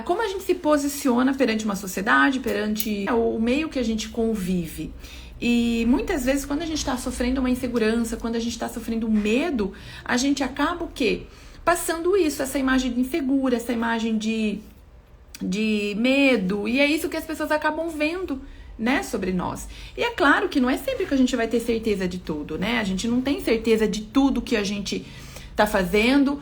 como a gente se posiciona perante uma sociedade, perante o meio que a gente convive. E muitas vezes, quando a gente está sofrendo uma insegurança, quando a gente está sofrendo um medo, a gente acaba o quê? Passando isso, essa imagem de insegura, essa imagem de medo, e é isso que as pessoas acabam vendo, né, sobre nós. E é claro que não é sempre que a gente vai ter certeza de tudo, né? A gente não tem certeza de tudo que a gente tá fazendo,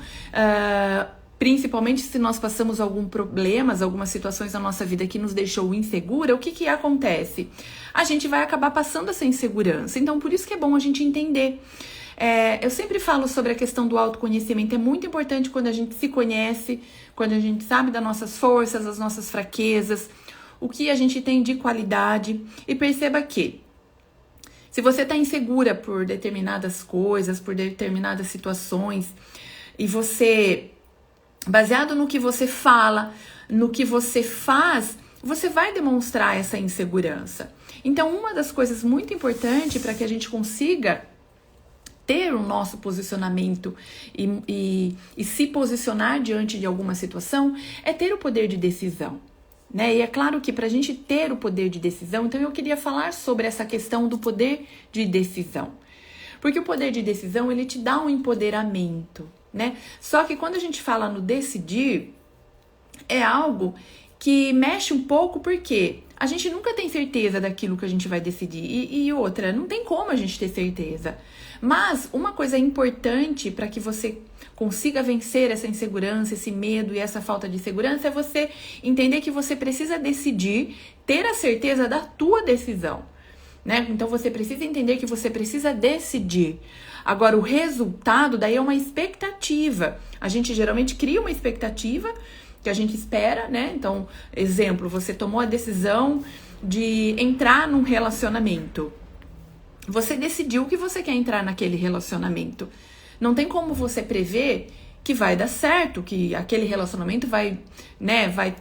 principalmente se nós passamos alguns problemas, algumas situações na nossa vida que nos deixou insegura. O que acontece? A gente vai acabar passando essa insegurança. Então, por isso que é bom a gente entender. Eu sempre falo sobre a questão do autoconhecimento. É muito importante quando a gente se conhece, quando a gente sabe das nossas forças, das nossas fraquezas, o que a gente tem de qualidade. E perceba que, se você está insegura por determinadas coisas, por determinadas situações, e você, baseado no que você fala, no que você faz, você vai demonstrar essa insegurança. Então, uma das coisas muito importantes para que a gente consiga ter o nosso posicionamento e se posicionar diante de alguma situação é ter o poder de decisão, né? E é claro que para a gente ter o poder de decisão, então eu queria falar sobre essa questão do poder de decisão. Porque o poder de decisão, ele te dá um empoderamento, né? Só que quando a gente fala no decidir, é algo que mexe um pouco, porque a gente nunca tem certeza daquilo que a gente vai decidir. E outra, não tem como a gente ter certeza. Mas uma coisa importante para que você consiga vencer essa insegurança, esse medo e essa falta de segurança é você entender que você precisa decidir, ter a certeza da tua decisão, né? Então você precisa entender que você precisa decidir. Agora, o resultado daí é uma expectativa. A gente geralmente cria uma expectativa que a gente espera, né? Então, exemplo, você tomou a decisão de entrar num relacionamento. Você decidiu que você quer entrar naquele relacionamento. Não tem como você prever que vai dar certo, que aquele relacionamento vai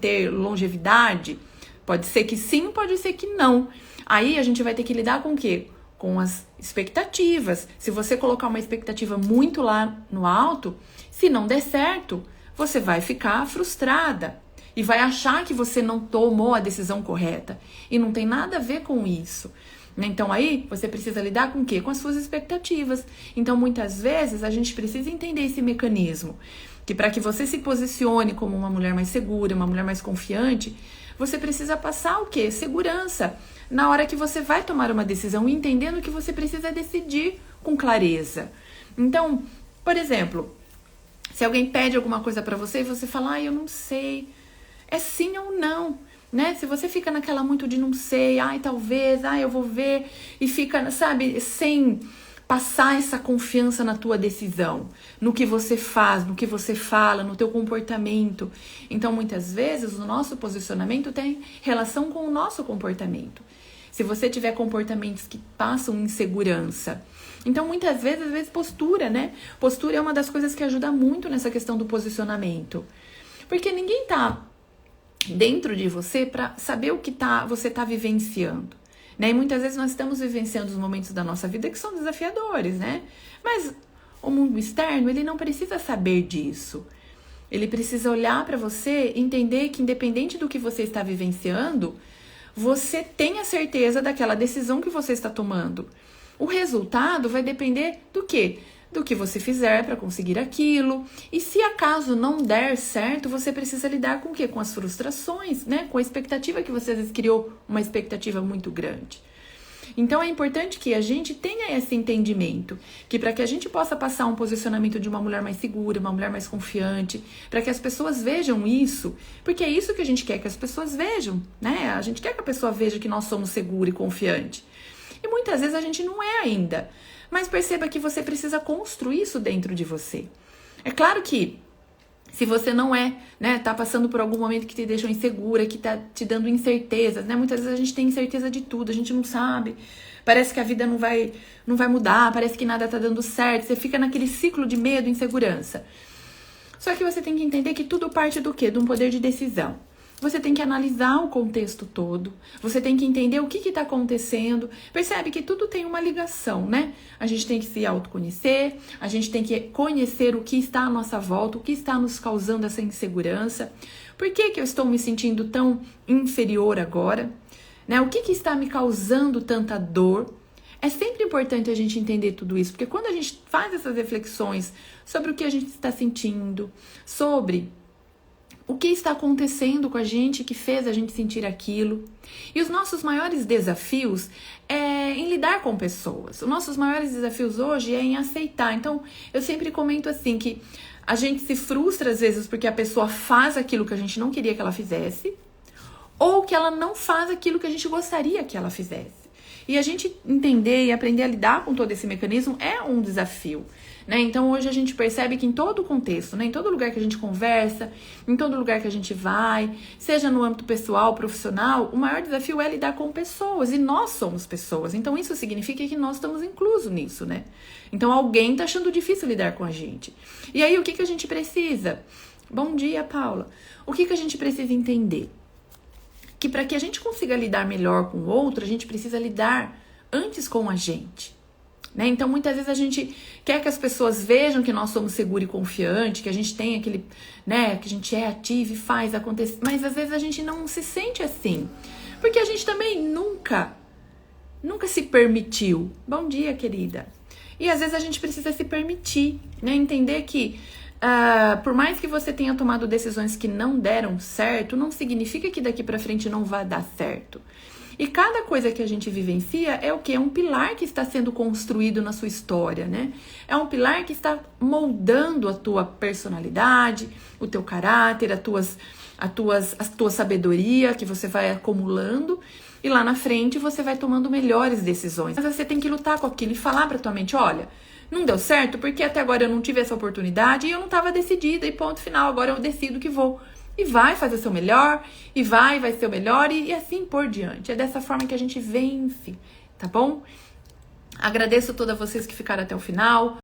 ter longevidade. Pode ser que sim, pode ser que não. Aí a gente vai ter que lidar com o quê? Com as expectativas. Se você colocar uma expectativa muito lá no alto, se não der certo, você vai ficar frustrada e vai achar que você não tomou a decisão correta. E não tem nada a ver com isso. Então aí você precisa lidar com o quê? Com as suas expectativas. Então muitas vezes a gente precisa entender esse mecanismo, que para que você se posicione como uma mulher mais segura, uma mulher mais confiante, você precisa passar o quê? Segurança. Na hora que você vai tomar uma decisão, entendendo que você precisa decidir com clareza. Então, por exemplo, se alguém pede alguma coisa pra você e você fala, eu não sei, é sim ou não, né? Se você fica naquela muito de não sei, talvez, eu vou ver, e fica, sabe, sem passar essa confiança na tua decisão, no que você faz, no que você fala, no teu comportamento. Então, muitas vezes, o nosso posicionamento tem relação com o nosso comportamento. Se você tiver comportamentos que passam insegurança. Então, muitas vezes, às vezes, postura, né? Postura é uma das coisas que ajuda muito nessa questão do posicionamento. Porque ninguém tá dentro de você para saber o que você tá vivenciando, né? E muitas vezes nós estamos vivenciando os momentos da nossa vida que são desafiadores, né? Mas o mundo externo, ele não precisa saber disso. Ele precisa olhar para você e entender que, independente do que você está vivenciando, você tem a certeza daquela decisão que você está tomando. O resultado vai depender do quê? Do que você fizer para conseguir aquilo. E se acaso não der certo, você precisa lidar com o quê? Com as frustrações, né? Com a expectativa que você às vezes criou, uma expectativa muito grande. Então é importante que a gente tenha esse entendimento, que para que a gente possa passar um posicionamento de uma mulher mais segura, uma mulher mais confiante, para que as pessoas vejam isso, porque é isso que a gente quer que as pessoas vejam, né? A gente quer que a pessoa veja que nós somos segura e confiante. E muitas vezes a gente não é ainda. Mas perceba que você precisa construir isso dentro de você. É claro que se você não tá passando por algum momento que te deixa insegura, que tá te dando incertezas, né? Muitas vezes a gente tem incerteza de tudo, a gente não sabe. Parece que a vida não vai mudar, parece que nada tá dando certo. Você fica naquele ciclo de medo, insegurança. Só que você tem que entender que tudo parte do quê? De um poder de decisão. Você tem que analisar o contexto todo, você tem que entender o que está acontecendo. Percebe que tudo tem uma ligação, né? A gente tem que se autoconhecer, a gente tem que conhecer o que está à nossa volta, o que está nos causando essa insegurança. Por que que eu estou me sentindo tão inferior agora? Né? O que que está me causando tanta dor? É sempre importante a gente entender tudo isso, porque quando a gente faz essas reflexões sobre o que a gente está sentindo, sobre o que está acontecendo com a gente que fez a gente sentir aquilo. E os nossos maiores desafios é em lidar com pessoas. Os nossos maiores desafios hoje é em aceitar. Então, eu sempre comento assim que a gente se frustra às vezes porque a pessoa faz aquilo que a gente não queria que ela fizesse, ou que ela não faz aquilo que a gente gostaria que ela fizesse. E a gente entender e aprender a lidar com todo esse mecanismo é um desafio, né? Então hoje a gente percebe que em todo contexto, né? Em todo lugar que a gente conversa, em todo lugar que a gente vai, seja no âmbito pessoal, profissional, o maior desafio é lidar com pessoas, e nós somos pessoas. Então isso significa que nós estamos inclusos nisso, né? Então alguém tá achando difícil lidar com a gente. E aí o que a gente precisa? Bom dia, Paula. O que a gente precisa entender? Que para que a gente consiga lidar melhor com o outro, a gente precisa lidar antes com a gente, né? Então, muitas vezes a gente quer que as pessoas vejam que nós somos seguros e confiantes, que a gente tem aquele, né, que a gente é ativo e faz acontecer, mas às vezes a gente não se sente assim, porque a gente também nunca se permitiu. Bom dia, querida. E às vezes a gente precisa se permitir, né? Entender que por mais que você tenha tomado decisões que não deram certo, não significa que daqui pra frente não vai dar certo. E cada coisa que a gente vivencia é o quê? É um pilar que está sendo construído na sua história, né? É um pilar que está moldando a tua personalidade, o teu caráter, a tua sabedoria que você vai acumulando, e lá na frente você vai tomando melhores decisões. Mas você tem que lutar com aquilo e falar pra tua mente, olha, não deu certo porque até agora eu não tive essa oportunidade e eu não estava decidida, e ponto final, agora eu decido que vou. E vai fazer o seu melhor, e vai ser o melhor, e assim por diante. É dessa forma que a gente vence, tá bom? Agradeço a todas vocês que ficaram até o final.